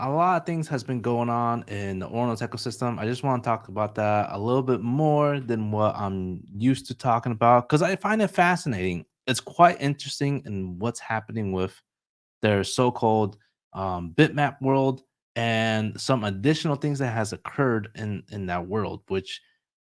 A lot of things has been going on in the Ordinals ecosystem. I just want to talk about that a little bit more than what I'm used to talking about because I find it fascinating. It's quite interesting in what's happening with their so-called bitmap world and some additional things that has occurred in that world, which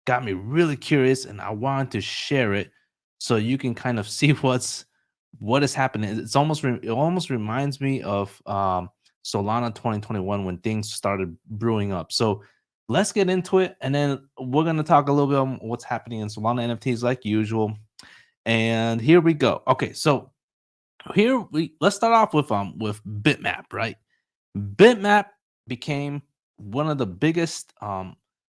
got me really curious, and I wanted to share it so you can kind of see what is happening. It almost reminds me of Solana 2021 when things started brewing up. So let's get into it, and then we're gonna talk a little bit on what's happening in Solana NFTs like usual. And here we go. Okay, so here we let's start off with Bitmap, right? Bitmap became one of the biggest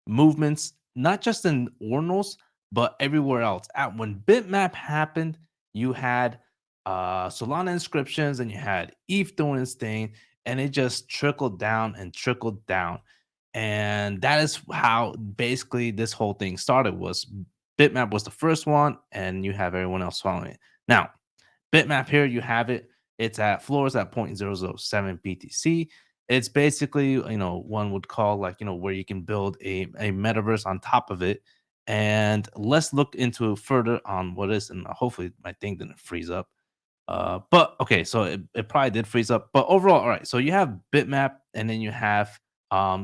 movements, not just in Ordinals, but everywhere else. When Bitmap happened, you had Solana inscriptions and you had ETH doing its thing, and it just trickled down and trickled down. And that is how basically this whole thing started was Bitmap was the first one, and you have everyone else following it. Now, Bitmap here, you have it. It's at floors at 0.007 BTC. It's basically, one would call like, where you can build a metaverse on top of it. And let's look into further on what is, and hopefully my thing didn't freeze up. But okay, so it probably did freeze up. But overall, all right. So you have Bitmap, and then you have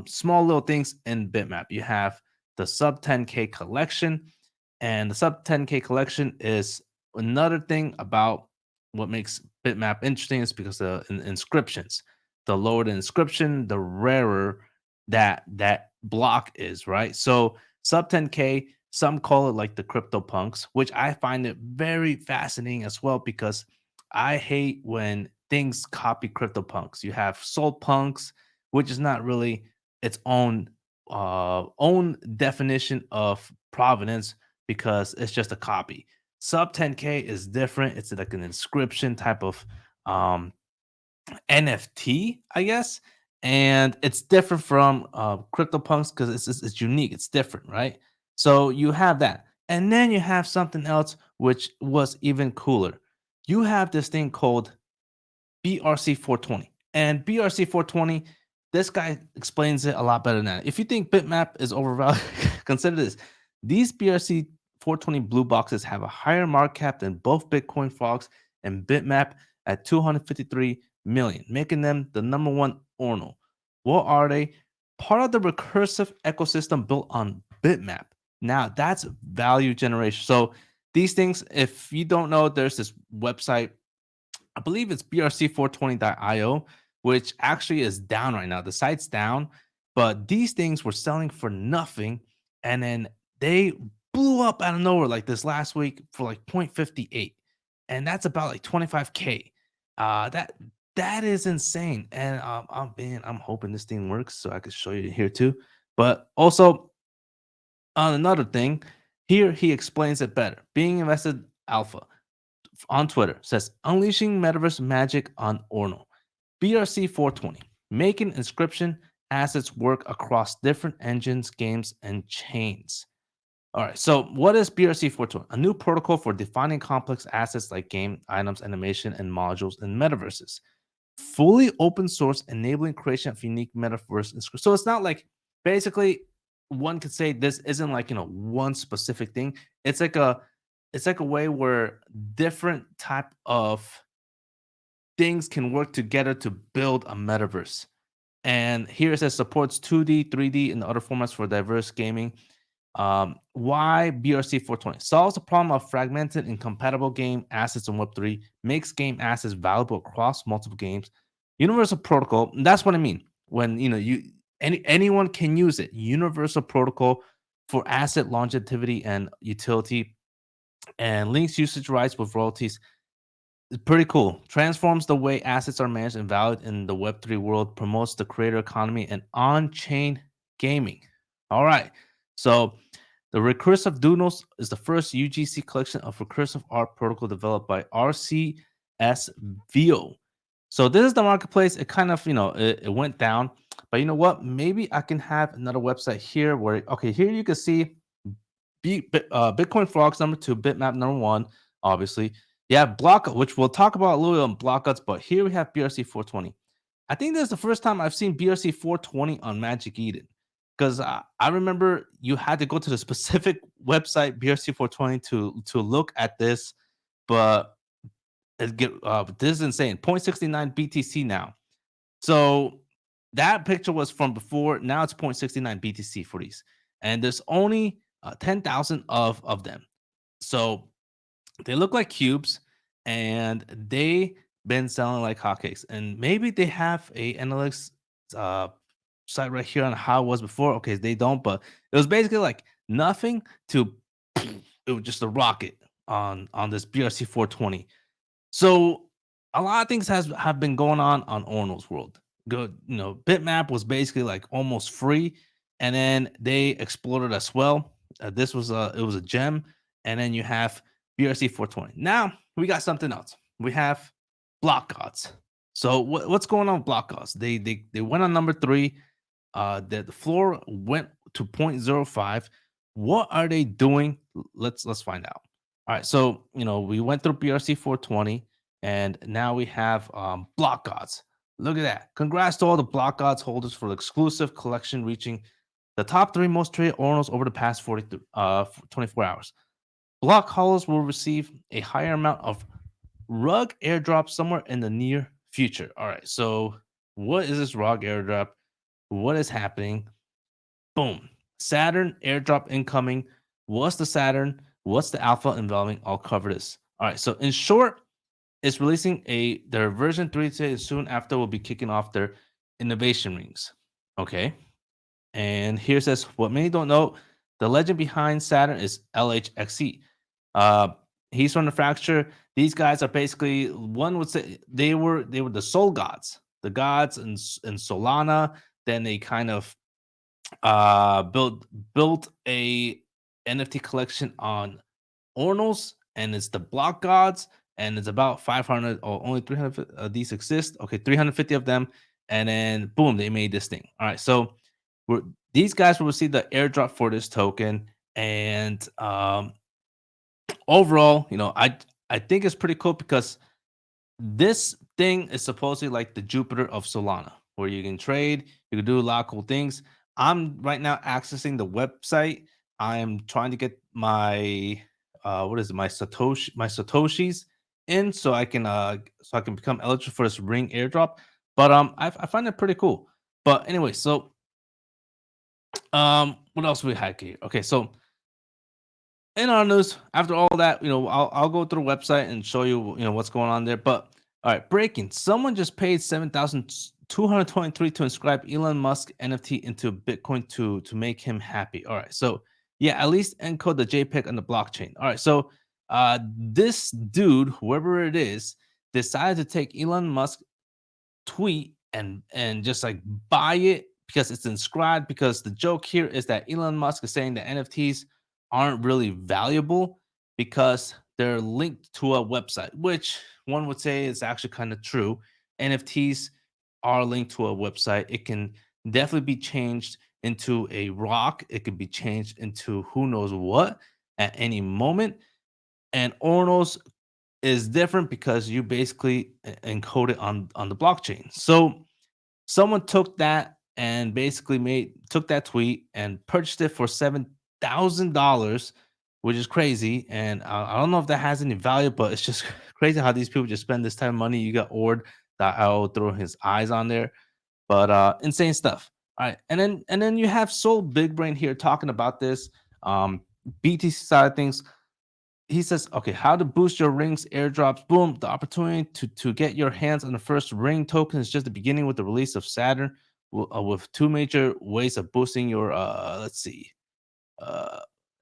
small little things in Bitmap. You have the sub 10K collection, and the sub 10K collection is another thing about what makes Bitmap interesting is because the inscriptions. The lower the inscription, the rarer that block is, right? So sub 10K, some call it like the crypto punks, which I find it very fascinating as well because I hate when things copy crypto punks. You have soul punks, which is not really its own definition of provenance because it's just a copy. Sub 10K is different. It's like an inscription type of um, NFT, I guess, and it's different from CryptoPunks because it's unique. It's different, right? So you have that, and then you have something else which was even cooler. You have this thing called BRC420, and BRC420. This guy explains it a lot better than that. If you think Bitmap is overvalued, consider this: these BRC 420 blue boxes have a higher market cap than both Bitcoin frogs and Bitmap at 253 million, making them the number one ordinal. What are they? Part of the recursive ecosystem built on Bitmap. Now that's value generation. So these things, if you don't know, there's this website, I believe it's brc420.io, which actually is down right now. The site's down, but these things were selling for nothing. And then they blew up out of nowhere like this last week for like 0.58. And that's about like 25K. That is insane. And I'm hoping this thing works so I can show you here too. But also on another thing, here he explains it better. Being invested alpha on Twitter says unleashing metaverse magic on Orno. BRC 420, making inscription assets work across different engines, games, and chains. All right, so what is BRC 420? A new protocol for defining complex assets like game, items, animation, and modules in metaverses. Fully open source, enabling creation of unique metaverse. So it's not like basically one could say this isn't like one specific thing. It's like a way where different type of things can work together to build a metaverse. And here it says supports 2D, 3D, and other formats for diverse gaming. Why BRC 420 solves the problem of fragmented, incompatible game assets in Web3, makes game assets valuable across multiple games. Universal protocol. That's what I mean. When anyone can use it. Universal protocol for asset longevity and utility, and links usage rights with royalties. It's pretty cool. Transforms the way assets are managed and valued in the Web3 world, promotes the creator economy and on chain gaming. All right. So, the Recursive Doodles is the first UGC collection of recursive art protocol developed by RCSVO. So, this is the marketplace. It kind of, it went down. But you know what? Maybe I can have another website here where, okay, here you can see Bitcoin Frogs number two, Bitmap number one, obviously. Yeah, Block, which we'll talk about a little bit on BlockGods, but here we have BRC 420. I think that's the first time I've seen BRC420 on Magic Eden. Because I remember you had to go to the specific website BRC420 to look at this, but this is insane. 0.69 BTC now. So that picture was from before. Now it's 0.69 BTC for these, and there's only 10,000 of them. So they look like cubes, and they been selling like hotcakes. And maybe they have a analytics uh, site right here on how it was before. Okay, they don't, but it was basically like nothing to it was just a rocket on this BRC 420. So a lot of things have been going on Ordinals World. Good, Bitmap was basically like almost free, and then they exploded as well. This was it was a gem, and then you have BRC 420. Now we got something else. We have BlockGods. So what's going on with BlockGods? They went on number 3. The floor went to 0.05. What are they doing? Let's find out. All right, so we went through BRC 420, and now we have BlockGods. Look at that! Congrats to all the BlockGods holders for the exclusive collection reaching the top 3 most traded ordinals over the past 24 hours. Block holders will receive a higher amount of rug airdrop somewhere in the near future. All right, so what is this rug airdrop? What is happening? Boom. Saturn airdrop incoming. What's the Saturn? What's the alpha involving? I'll cover this. All right. So in short, it's releasing their version 3 today. Soon after will be kicking off their innovation rings. Okay. And here says what many don't know, the legend behind Saturn is LHXC. Uh he's from the fracture. These guys are basically, one would say they were the soul gods, the gods in Solana. Then they kind of built a NFT collection on Ordinals, and it's the Block Gods, and it's about 500 or only 300 of these exist. Okay, 350 of them, and then boom, they made this thing. All right, so these guys will receive the airdrop for this token, and overall, I think it's pretty cool because this thing is supposedly like the Jupiter of Solana, where you can trade, you can do a lot of cool things. I'm right now accessing the website. I'm trying to get my what is it, my Satoshis in so I can become eligible for this ring airdrop. But I find it pretty cool. But anyway, so what else we had here? Okay, so in our news, after all that, I'll go through the website and show you, what's going on there. But all right, breaking. Someone just paid 7,223 to inscribe Elon Musk NFT into Bitcoin to make him happy. All right, so yeah, at least encode the JPEG on the blockchain. All right, so this dude, whoever it is, decided to take Elon Musk tweet and just like buy it because it's inscribed, because the joke here is that Elon Musk is saying that NFTs aren't really valuable because they're linked to a website, which one would say is actually kind of true. NFTs are linked to a website. It can definitely be changed into a rock. It can be changed into who knows what at any moment. And Ornos is different because you basically encode it on the blockchain. So someone took that and basically took that tweet and purchased it for $7,000, which is crazy. And I don't know if that has any value, but it's just crazy how these people just spend this time of money. You got Ord that I'll throw his eyes on there, but insane stuff. All right, and then you have SOL BigBrain here talking about this BTC side of things. He says, okay, how to boost your rings airdrops. Boom, the opportunity to get your hands on the first ring token is just the beginning with the release of Saturn, with 2 major ways of boosting your let's see,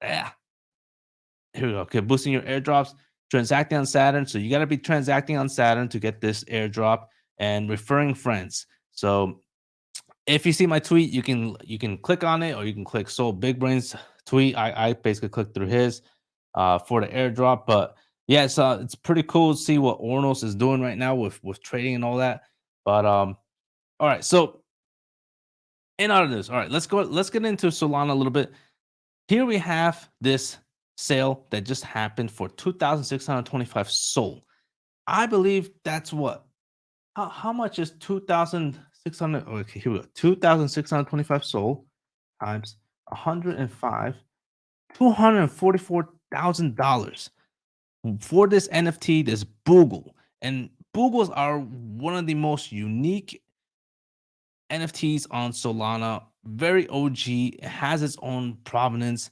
yeah, here we go. Okay, boosting your airdrops, transacting on Saturn. So you got to be transacting on Saturn to get this airdrop, and referring friends. So if you see my tweet, you can click on it, or you can click SOL BigBrain's tweet. I basically clicked through his for the airdrop. But yeah, it's pretty cool to see what Ornos is doing right now with trading and all that. But all right, so in out of this, all right, let's get into Solana a little bit. Here we have this sale that just happened for 2,625 SOL. I believe that's what, how much is 2,600? Okay, here we go. 2,625 sold times 105, $244,000 for this NFT, this Boogle. And Boogles are one of the most unique NFTs on Solana. Very OG. It has its own provenance.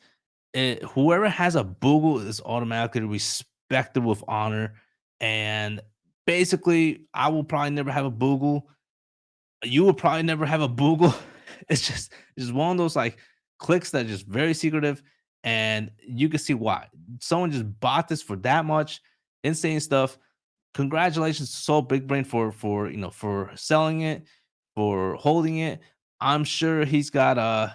Whoever has a Boogle is automatically respected with honor. And basically, I will probably never have a Boogle. You will probably never have a Boogle. It's just one of those like clicks that are just very secretive, and you can see why. Someone just bought this for that much insane stuff. Congratulations to Soul BigBrain for for selling it, for holding it. I'm sure he's got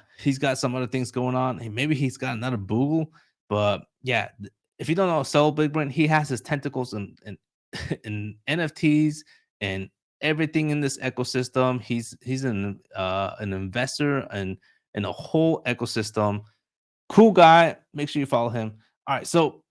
some other things going on. Maybe he's got another Boogle, but yeah, if you don't know Soul BigBrain, he has his tentacles in in NFTs and everything in this ecosystem. He's an investor and in a whole ecosystem. Cool guy. Make sure you follow him. All right, so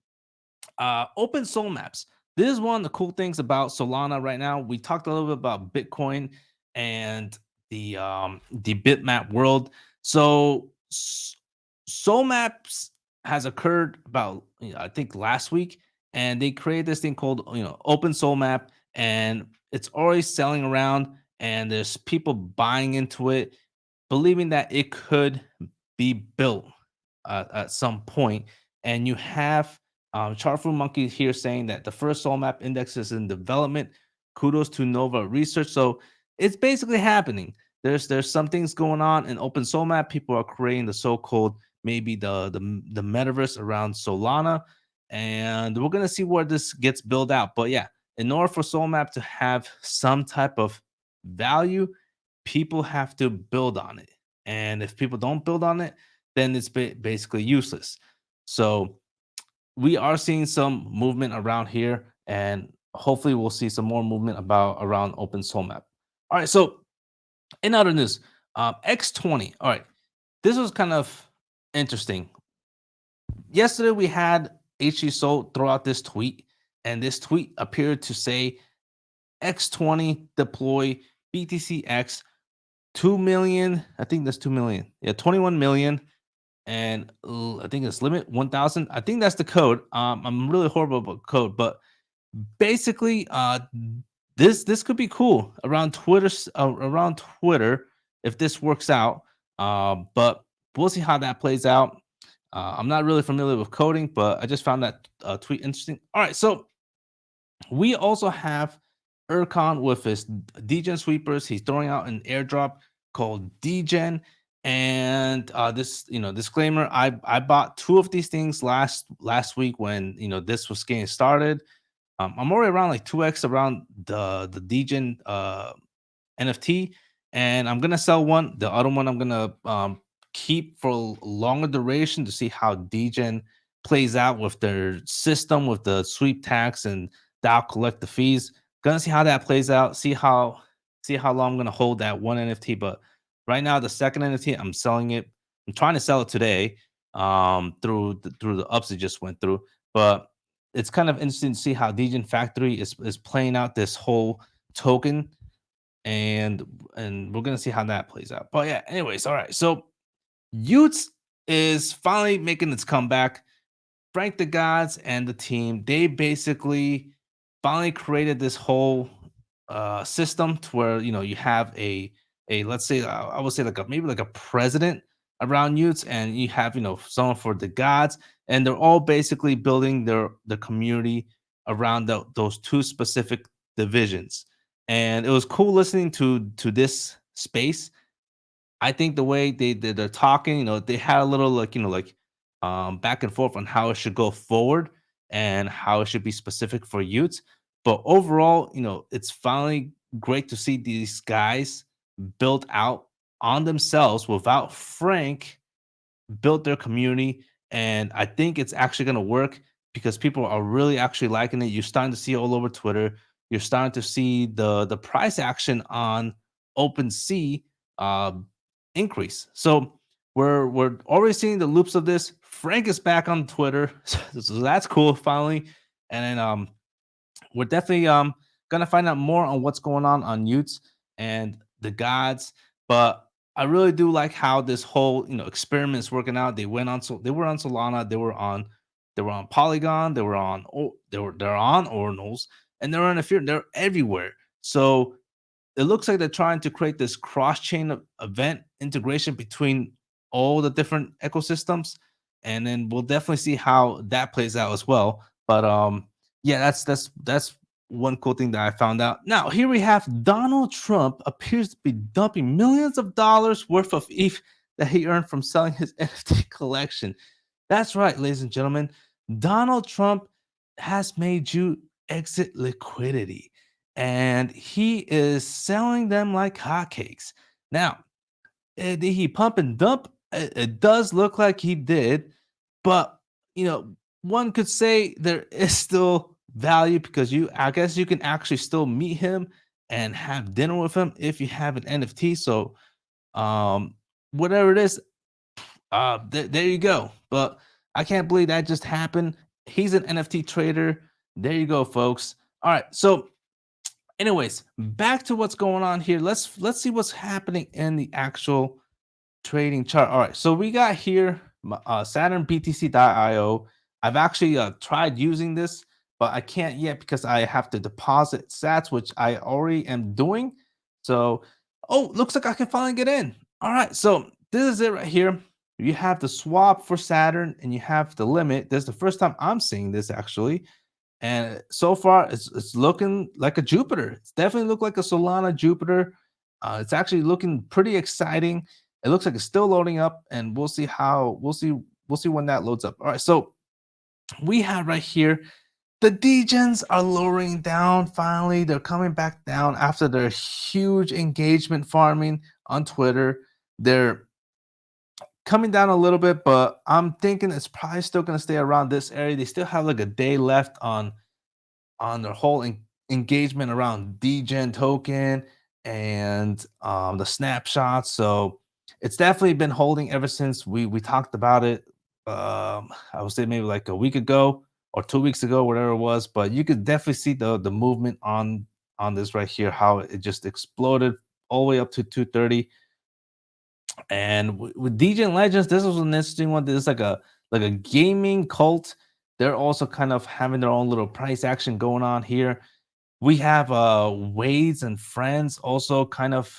open soul maps. This is one of the cool things about Solana right now. We talked a little bit about Bitcoin and the Bitmap world. So soul maps has occurred about I think last week, and they created this thing called open soul map, and it's already selling around, and there's people buying into it, believing that it could be built at some point. And you have Chartful Monkey here saying that the first soul map index is in development. Kudos to Nova Research. So it's basically happening. There's some things going on in Open Soul Map. People are creating the so-called maybe the metaverse around Solana, and we're gonna see where this gets built out. But yeah, in order for Soul Map to have some type of value, people have to build on it. And if people don't build on it, then it's basically useless. So we are seeing some movement around here, and hopefully we'll see some more movement about around open soul map. All right, so in other news, X20. All right, this was kind of interesting. Yesterday we had HGE.Sol throw out this tweet, and this tweet appeared to say X20 deploy BTCX 2 million. I think that's 2 million. Yeah, 21 million. And I think it's limit 1,000. I think that's the code. I'm really horrible about code, but basically, this could be cool around Twitter if this works out. But we'll see how that plays out. I'm not really familiar with coding, but I just found that tweet interesting. All right, so we also have Ercon with his Degen sweepers. He's throwing out an airdrop called Degen. And this, disclaimer, I bought two of these things last week when this was getting started. I'm already around like 2x around the Degen NFT, and I'm gonna sell one. The other one I'm gonna keep for a longer duration to see how Degen plays out with their system with the sweep tax and DAO collect the fees. Gonna see how that plays out. See how long I'm gonna hold that one NFT. But right now, the second NFT, I'm selling it. I'm trying to sell it today through the ups it just went through. But it's kind of interesting to see how Degen Factory is playing out this whole token, and we're gonna see how that plays out. But yeah, anyways, all right. So Utes is finally making its comeback. Frank the Gods and the team, they basically finally created this whole system to where you have a let's say I would say like maybe like a president around Utes, and you have someone for the gods, and they're all basically building the community around those two specific divisions. And it was cool listening to this space. I think the way they're talking, they had a little like back and forth on how it should go forward and how it should be specific for youths. But overall, it's finally great to see these guys built out on themselves without Frank built their community. And I think it's actually going to work because people are really actually liking it. You're starting to see it all over Twitter. You're starting to see the price action on OpenSea uh, increase. So we're already seeing the loops of this. Frank is back on Twitter, so that's cool finally. And then we're definitely Gonna find out more on what's going on Utes and the gods. But I really do like how this whole experiment is working out. They went on, so they were on Solana, they were on Polygon, they're on Ordinals, and they're on Ethereum. They're everywhere. So it looks like they're trying to create this cross-chain event integration between all the different ecosystems, and then we'll definitely see how that plays out as well. But yeah, that's one cool thing that I found out. Now here we have Donald Trump appears to be dumping millions of dollars worth of ETH that he earned from selling his NFT collection. That's right, ladies and gentlemen. Donald Trump has made you exit liquidity, and he is selling them like hotcakes. Now, did he pump and dump? It does look like he did, but one could say there is still value because I guess you can actually still meet him and have dinner with him if you have an NFT. So, um, whatever it is, there you go. But I can't believe that just happened. He's an NFT trader. There you go, folks. All right. So, anyways, back to what's going on here. Let's see what's happening in the actual trading chart. All right. So we got here Saturn BTC.io. I've actually tried using this, but I can't yet because I have to deposit sats, which I already am doing. So, oh, looks like I can finally get in. All right. So this is it right here. You have the swap for Saturn and you have the limit. This is the first time I'm seeing this actually. And so far, it's looking like a Jupiter. It's definitely looked like a Solana Jupiter. It's actually looking pretty exciting. It looks like it's still loading up, and we'll see when that loads up. All right, so we have right here the Degens are lowering down. Finally, they're coming back down after their huge engagement farming on Twitter. They're coming down a little bit, but I'm thinking it's probably still going to stay around this area. They still have like a day left on their whole engagement around Degen token and the snapshots. So it's definitely been holding ever since we talked about it. I would say maybe like a week ago or 2 weeks ago, whatever it was. But you could definitely see the movement on this right here, how it just exploded all the way up to 230. And with Degen Legends, this was an interesting one. This is like a gaming cult. They're also kind of having their own little price action going on here. We have Wade's and Friends also kind of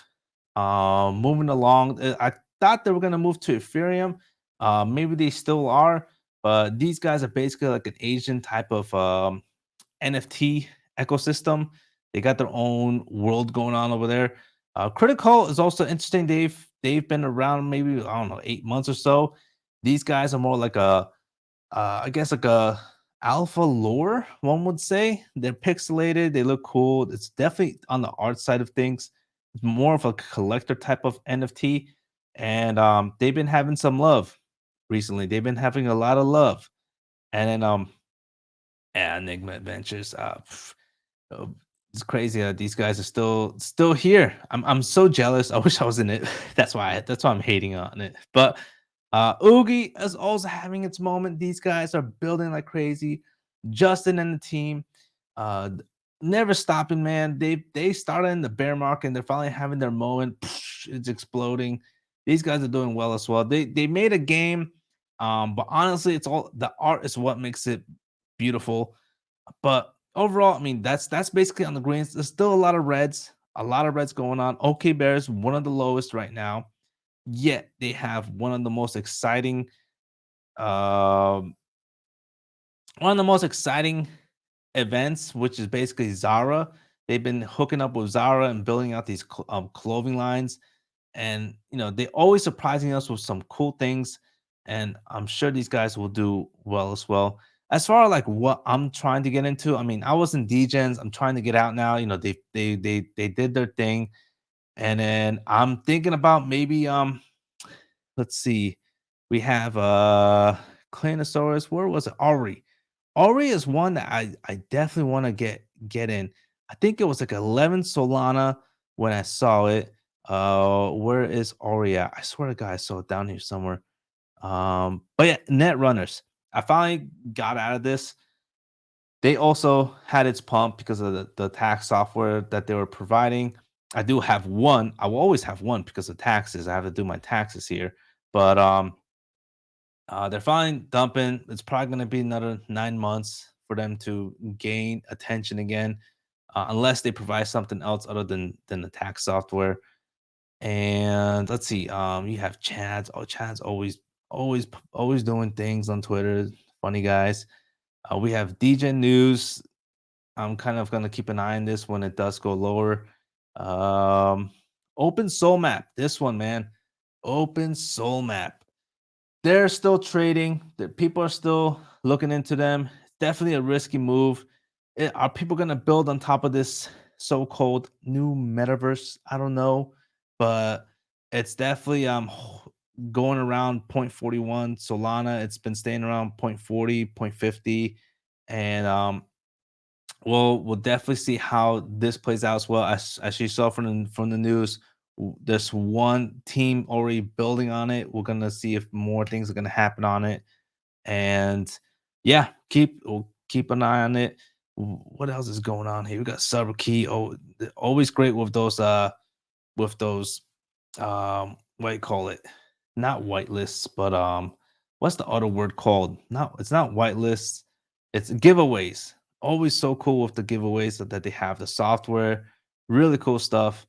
moving along. I thought they were gonna move to Ethereum. Maybe they still are, but these guys are basically like an Asian type of NFT ecosystem. They got their own world going on over there. Critical is also interesting. They've been around maybe I don't know 8 months or so. These guys are more like I guess like a alpha lore, one would say. They're pixelated, they look cool. It's definitely on the art side of things. It's more of a collector type of NFT. And they've been having some love recently. They've been having a lot of love. And then Enigma Adventures. Uh, it's crazy that these guys are still here. I'm so jealous. I wish I was in it. That's why I'm hating on it. But Oogie is also having its moment. These guys are building like crazy. Justin and the team, never stopping, man. They started in the bear market and they're finally having their moment. It's exploding. These guys are doing well as well. They made a game, but honestly, it's all the art is what makes it beautiful. But overall, I mean, that's basically on the greens. There's still a lot of reds going on. OK Bears, one of the lowest right now. Yet they have um, one of the most exciting events, which is basically Zara. They've been hooking up with Zara and building out these clothing lines, and they always surprising us with some cool things. And I'm sure these guys will do well as well. As far as like what I'm trying to get into, I mean, I was in Degens. I'm trying to get out now. They did their thing, and then I'm thinking about maybe let's see. We have Clinosaurus. Where was it? Ori. Ori is one that I definitely want to get in. I think it was like 11 Solana when I saw it. Where is Ori at? I swear to God, I saw it down here somewhere. But yeah, net runners. I finally got out of this. They also had its pump because of the tax software that they were providing. I do have one. I will always have one because of taxes. I have to do my taxes here. But they're finally dumping. It's probably going to be another 9 months for them to gain attention again, unless they provide something else other than the tax software. And let's see, you have Chad's. Oh, Chad's always doing things on Twitter. Funny guys. We have Degen News. I'm kind of gonna keep an eye on this when it does go lower. Um, Open SolMap. This one, man. Open SolMap. They're still trading. The people are still looking into them. Definitely a risky move. Are people going to build on top of this so-called new metaverse? I don't know, but it's definitely going around 0.41 Solana. It's been staying around 0.40, 0.50, and we'll definitely see how this plays out as well. As you saw from the news, there's one team already building on it. We're gonna see if more things are gonna happen on it, and yeah, we'll keep an eye on it. What else is going on here? We got Cyber Key. Oh, always great with those what do you call it? Not whitelists, but what's the other word called? No, it's not whitelists, it's giveaways. Always so cool with the giveaways that they have the software, really cool stuff.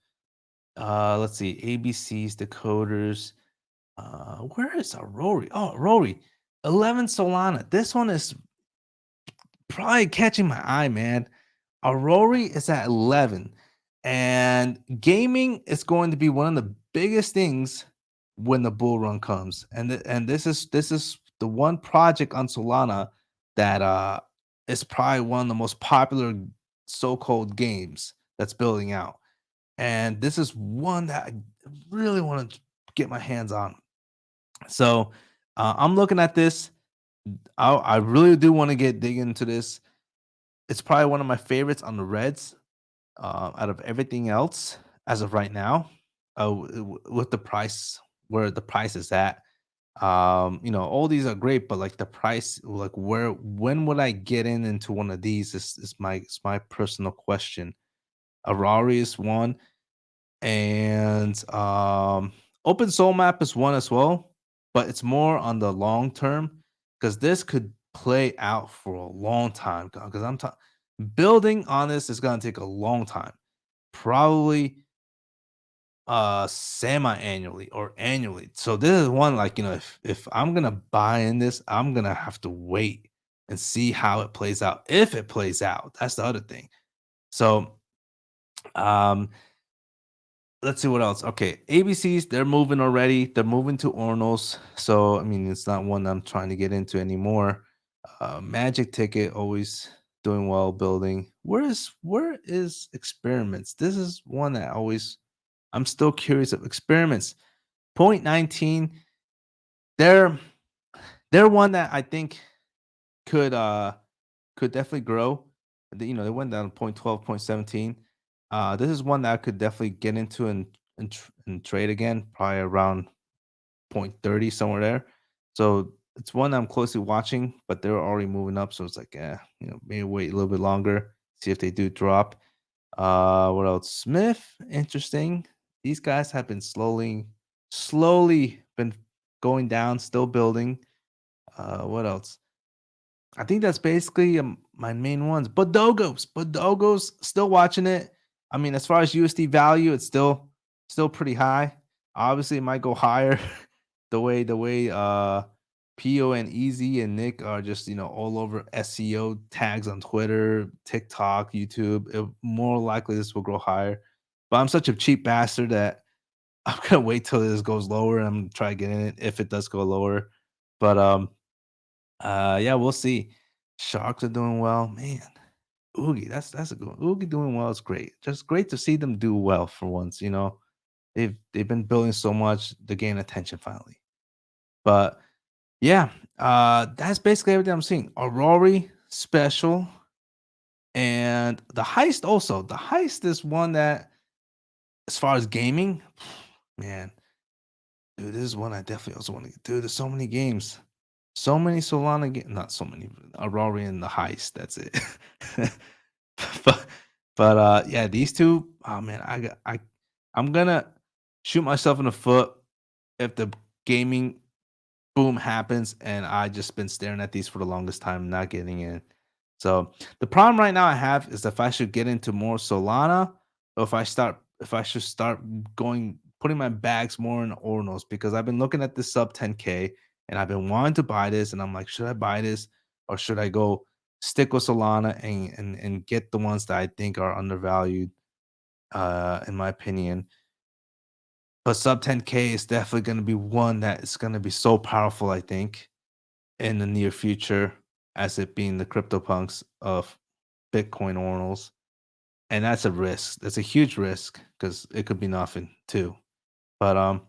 Let's see, ABCs, decoders. Where is Rory? Oh, Rory, 11 Solana. This one is probably catching my eye, man. Aurora is at 11, and gaming is going to be one of the biggest things when the bull run comes. And this is the one project on Solana that is probably one of the most popular so-called games that's building out. And this is one that I really want to get my hands on. So I'm looking at this. I really do want to get dig into this. It's probably one of my favorites on the Reds, out of everything else as of right now, with the price where the price is at. All these are great, but like the price, like when would I get into one of these? Is my personal question. Ferrari is one, and Open Soul Map is one as well, but it's more on the long term because this could play out for a long time. Because building on this is gonna take a long time, probably semi-annually or annually. So this is one, like, if I'm gonna buy in this, I'm gonna have to wait and see how it plays out. If it plays out, that's the other thing. So um let's see what else. Okay, ABCs, they're moving already. They're moving to Ordinals. So I mean, it's not one I'm trying to get into anymore. Magic Ticket always doing well building. Where is experiments? This is one that always I'm still curious of experiments. Point 19. They're they're one that I think could could definitely grow. They went down to point 12, point 17. This is one that I could definitely get into and trade again, probably around point 30, somewhere there. So it's one I'm closely watching, but they're already moving up. So it's like, maybe wait a little bit longer, see if they do drop. What else? Smith, interesting. These guys have been slowly been going down, still building. What else? I think that's basically my main ones. Bodogos, still watching it. I mean, as far as USD value, it's still pretty high. Obviously, it might go higher. the way Pio and Easy and Nick are just all over SEO tags on Twitter, TikTok, YouTube. More likely this will go higher. But I'm such a cheap bastard that I'm gonna wait till this goes lower and I'm gonna try to get in it if it does go lower. But yeah, we'll see. Sharks are doing well, man. Oogie, that's a good one. Oogie doing well is great. Just great to see them do well for once. They've been building so much to gain attention finally. But yeah, that's basically everything I'm seeing. Aurori special and the heist also. The heist is one that, as far as gaming, man, dude, this is one I definitely also want to. Dude, there's so many games. So many Solana not so many, Aurora and the heist, that's it. But yeah, these 2, oh man, I'm gonna shoot myself in the foot if the gaming boom happens and I just been staring at these for the longest time, not getting in. So the problem right now I have is if I should get into more Solana or if I should start going putting my bags more in Ordinals because I've been looking at this sub 10K and I've been wanting to buy this and I'm like, should I buy this or should I go stick with Solana and get the ones that I think are undervalued in my opinion. But sub 10K is definitely going to be one that is going to be so powerful, I think, in the near future, as it being the crypto punks of Bitcoin ordinals. And that's a risk. That's a huge risk because it could be nothing too. But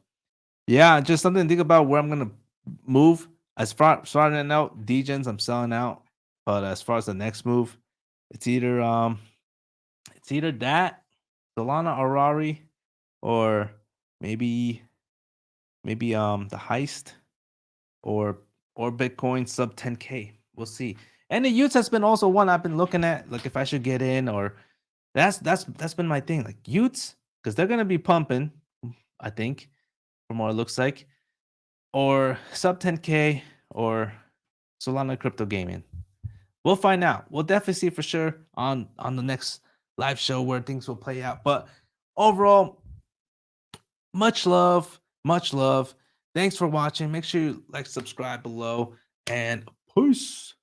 yeah, just something to think about where I'm gonna move. As far starting out, Degens, I'm selling out. But as far as the next move, it's either that, Solana Arari, or maybe the heist or Bitcoin sub 10K. We'll see. And the Utes has been also one I've been looking at, like if I should get in or that's been my thing, like Utes, because they're gonna be pumping, I think, from what it looks like, or sub 10K or Solana crypto gaming. We'll find out. We'll definitely see for sure on the next live show where things will play out. But overall, much love, much love. Thanks for watching. Make sure you like, subscribe below, and peace.